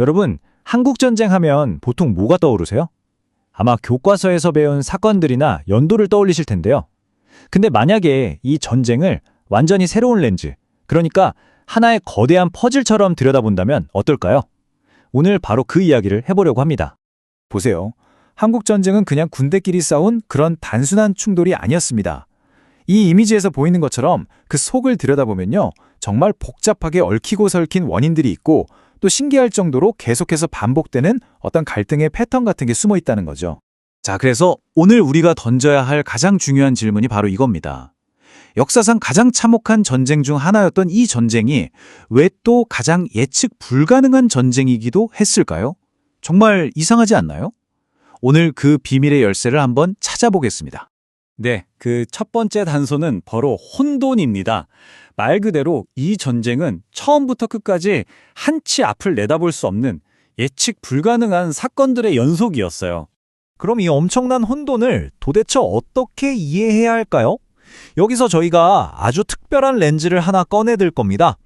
여러분, 한국전쟁 하면 보통 뭐가 떠오르세요? 아마 교과서에서 배운 사건들이나 연도를 떠올리실 텐데요. 근데 만약에 이 전쟁을 완전히 새로운 렌즈, 그러니까 하나의 거대한 퍼즐처럼 들여다본다면 어떨까요? 오늘 바로 그 이야기를 해보려고 합니다. 보세요. 한국전쟁은 그냥 군대끼리 싸운 그런 단순한 충돌이 아니었습니다. 이 이미지에서 보이는 것처럼 그 속을 들여다보면요. 정말 복잡하게 얽히고 설킨 원인들이 있고 또 신기할 정도로 계속해서 반복되는 어떤 갈등의 패턴 같은 게 숨어 있다는 거죠. 자, 그래서 오늘 우리가 던져야 할 가장 중요한 질문이 바로 이겁니다. 역사상 가장 참혹한 전쟁 중 하나였던 이 전쟁이 왜 또 가장 예측 불가능한 전쟁이기도 했을까요? 정말 이상하지 않나요? 오늘 그 비밀의 열쇠를 한번 찾아보겠습니다. 네, 그 첫 번째 단서는 바로 혼돈입니다. 말 그대로 이 전쟁은 처음부터 끝까지 한치 앞을 내다볼 수 없는 예측 불가능한 사건들의 연속이었어요. 그럼 이 엄청난 혼돈을 도대체 어떻게 이해해야 할까요? 여기서 저희가 아주 특별한 렌즈를 하나 꺼내들 겁니다.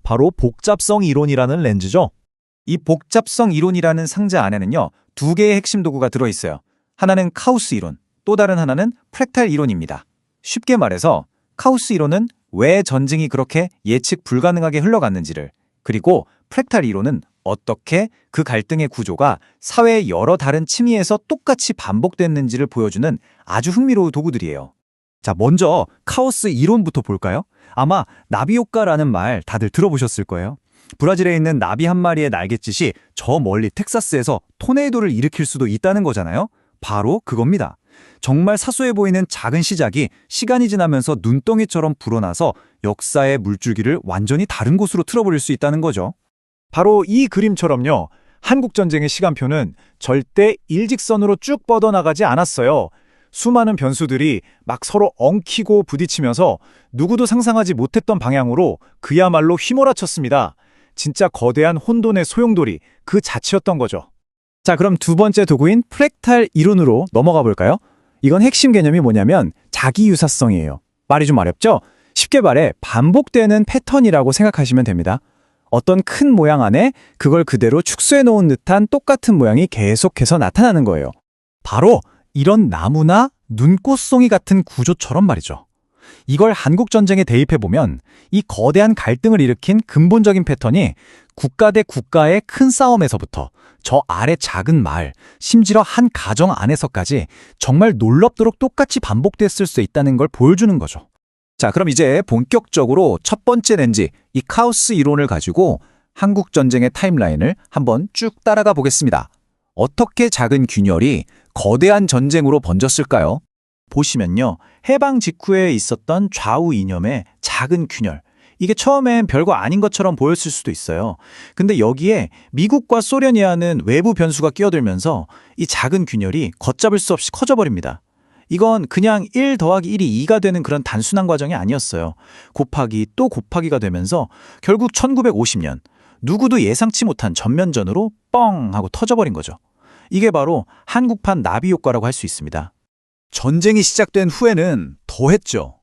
바로 복잡성 이론이라는 렌즈죠. 이 복잡성 이론이라는 상자 안에는요. 두 개의 핵심 도구가 들어있어요. 하나는 카오스 이론, 또 다른 하나는 프랙탈 이론입니다. 쉽게 말해서 카오스 이론은 왜 전쟁이 그렇게 예측 불가능하게 흘러갔는지를, 그리고 프랙탈 이론은 어떻게 그 갈등의 구조가 사회의 여러 다른 층위에서 똑같이 반복됐는지를 보여주는 아주 흥미로운 도구들이에요. 자, 먼저 카오스 이론부터 볼까요? 아마 나비 효과라는 말 다들 들어보셨을 거예요. 브라질에 있는 나비 한 마리의 날갯짓이 저 멀리 텍사스에서 토네이도를 일으킬 수도 있다는 거잖아요. 바로 그겁니다. 정말 사소해 보이는 작은 시작이 시간이 지나면서 눈덩이처럼 불어나서 역사의 물줄기를 완전히 다른 곳으로 틀어버릴 수 있다는 거죠. 바로 이 그림처럼요. 한국전쟁의 시간표는 절대 일직선으로 쭉 뻗어나가지 않았어요. 수많은 변수들이 막 서로 엉키고 부딪히면서 누구도 상상하지 못했던 방향으로 그야말로 휘몰아쳤습니다. 진짜 거대한 혼돈의 소용돌이 그 자체였던 거죠. 자, 그럼 두 번째 도구인 프랙탈 이론으로 넘어가 볼까요? 이건 핵심 개념이 뭐냐면 자기 유사성이에요. 말이 좀 어렵죠? 쉽게 말해 반복되는 패턴이라고 생각하시면 됩니다. 어떤 큰 모양 안에 그걸 그대로 축소해 놓은 듯한 똑같은 모양이 계속해서 나타나는 거예요. 바로 이런 나무나 눈꽃송이 같은 구조처럼 말이죠. 이걸 한국전쟁에 대입해보면 이 거대한 갈등을 일으킨 근본적인 패턴이 국가 대 국가의 큰 싸움에서부터 저 아래 작은 마을, 심지어 한 가정 안에서까지 정말 놀랍도록 똑같이 반복됐을 수 있다는 걸 보여주는 거죠. 자, 그럼 이제 본격적으로 첫 번째 렌즈, 이 카오스 이론을 가지고 한국전쟁의 타임라인을 한번 쭉 따라가 보겠습니다. 어떻게 작은 균열이 거대한 전쟁으로 번졌을까요? 보시면요. 해방 직후에 있었던 좌우 이념의 작은 균열. 이게 처음엔 별거 아닌 것처럼 보였을 수도 있어요. 근데 여기에 미국과 소련이 하는 외부 변수가 끼어들면서 이 작은 균열이 걷잡을 수 없이 커져버립니다. 이건 그냥 1 더하기 1이 2가 되는 그런 단순한 과정이 아니었어요. 곱하기 또 곱하기가 되면서 결국 1950년 누구도 예상치 못한 전면전으로 뻥 하고 터져버린 거죠. 이게 바로 한국판 나비 효과라고 할 수 있습니다. 전쟁이 시작된 후에는 더했죠.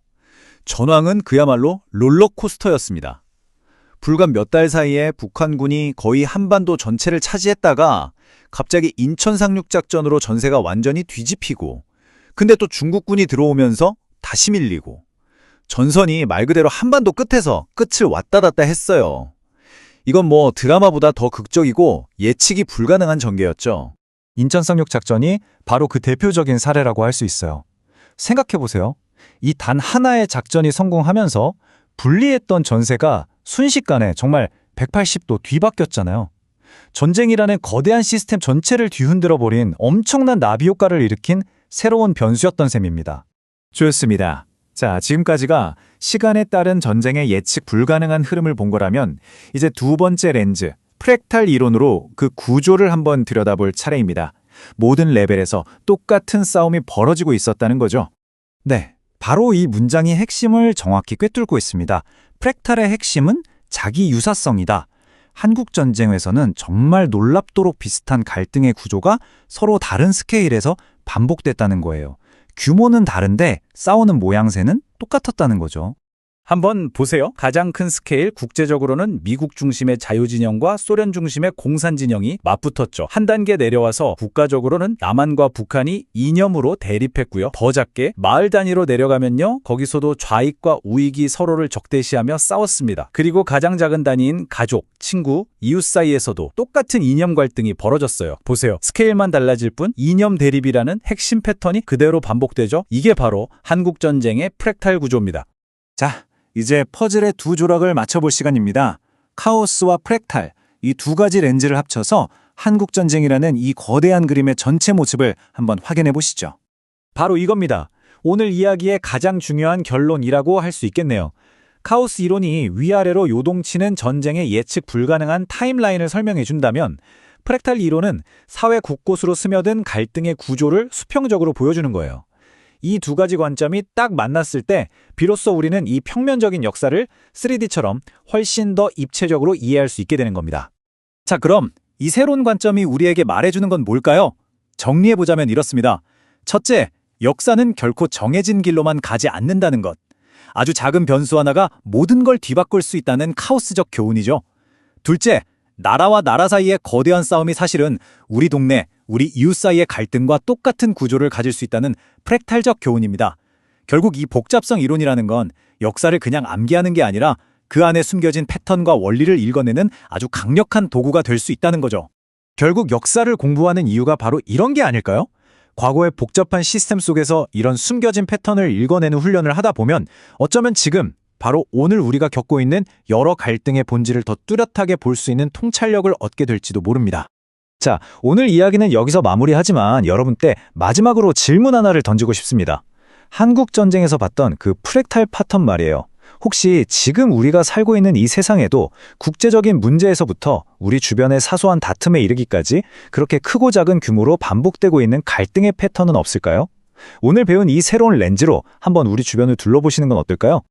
전황은 그야말로 롤러코스터였습니다. 불과 몇 달 사이에 북한군이 거의 한반도 전체를 차지했다가 갑자기 인천 상륙작전으로 전세가 완전히 뒤집히고, 근데 또 중국군이 들어오면서 다시 밀리고, 전선이 말 그대로 한반도 끝에서 끝을 왔다 갔다 했어요. 이건 뭐 드라마보다 더 극적이고 예측이 불가능한 전개였죠. 인천 상륙작전이 바로 그 대표적인 사례라고 할 수 있어요. 생각해보세요. 이 단 하나의 작전이 성공하면서 분리했던 전세가 순식간에 정말 180도 뒤바뀌었잖아요. 전쟁이라는 거대한 시스템 전체를 뒤흔들어버린 엄청난 나비 효과를 일으킨 새로운 변수였던 셈입니다. 좋습니다. 자, 지금까지가 시간에 따른 전쟁의 예측 불가능한 흐름을 본 거라면 이제 두 번째 렌즈, 프랙탈 이론으로 그 구조를 한번 들여다볼 차례입니다. 모든 레벨에서 똑같은 싸움이 벌어지고 있었다는 거죠. 네, 바로 이 문장이 핵심을 정확히 꿰뚫고 있습니다. 프랙탈의 핵심은 자기 유사성이다. 한국전쟁에서는 정말 놀랍도록 비슷한 갈등의 구조가 서로 다른 스케일에서 반복됐다는 거예요. 규모는 다른데 싸우는 모양새는 똑같았다는 거죠. 한번 보세요. 가장 큰 스케일 국제적으로는 미국 중심의 자유진영과 소련 중심의 공산진영이 맞붙었죠. 한 단계 내려와서 국가적으로는 남한과 북한이 이념으로 대립했고요. 더 작게 마을 단위로 내려가면요. 거기서도 좌익과 우익이 서로를 적대시하며 싸웠습니다. 그리고 가장 작은 단위인 가족, 친구, 이웃 사이에서도 똑같은 이념 갈등이 벌어졌어요. 보세요. 스케일만 달라질 뿐 이념 대립이라는 핵심 패턴이 그대로 반복되죠. 이게 바로 한국전쟁의 프랙탈 구조입니다. 자, 이제 퍼즐의 두 조각을 맞춰볼 시간입니다. 카오스와 프랙탈, 이 두 가지 렌즈를 합쳐서 한국전쟁이라는 이 거대한 그림의 전체 모습을 한번 확인해 보시죠. 바로 이겁니다. 오늘 이야기의 가장 중요한 결론이라고 할 수 있겠네요. 카오스 이론이 위아래로 요동치는 전쟁의 예측 불가능한 타임라인을 설명해 준다면 프랙탈 이론은 사회 곳곳으로 스며든 갈등의 구조를 수평적으로 보여주는 거예요. 이 두 가지 관점이 딱 만났을 때 비로소 우리는 이 평면적인 역사를 3D처럼 훨씬 더 입체적으로 이해할 수 있게 되는 겁니다. 자, 그럼 이 새로운 관점이 우리에게 말해주는 건 뭘까요? 정리해보자면 이렇습니다. 첫째, 역사는 결코 정해진 길로만 가지 않는다는 것. 아주 작은 변수 하나가 모든 걸 뒤바꿀 수 있다는 카오스적 교훈이죠. 둘째, 나라와 나라 사이의 거대한 싸움이 사실은 우리 동네, 우리 이웃 사이의 갈등과 똑같은 구조를 가질 수 있다는 프랙탈적 교훈입니다. 결국 이 복잡성 이론이라는 건 역사를 그냥 암기하는 게 아니라 그 안에 숨겨진 패턴과 원리를 읽어내는 아주 강력한 도구가 될 수 있다는 거죠. 결국 역사를 공부하는 이유가 바로 이런 게 아닐까요? 과거의 복잡한 시스템 속에서 이런 숨겨진 패턴을 읽어내는 훈련을 하다 보면 어쩌면 지금 바로 오늘 우리가 겪고 있는 여러 갈등의 본질을 더 뚜렷하게 볼 수 있는 통찰력을 얻게 될지도 모릅니다. 자, 오늘 이야기는 여기서 마무리하지만 여러분 때 마지막으로 질문 하나를 던지고 싶습니다. 한국전쟁에서 봤던 그 프랙탈 패턴 말이에요. 혹시 지금 우리가 살고 있는 이 세상에도 국제적인 문제에서부터 우리 주변의 사소한 다툼에 이르기까지 그렇게 크고 작은 규모로 반복되고 있는 갈등의 패턴은 없을까요? 오늘 배운 이 새로운 렌즈로 한번 우리 주변을 둘러보시는 건 어떨까요?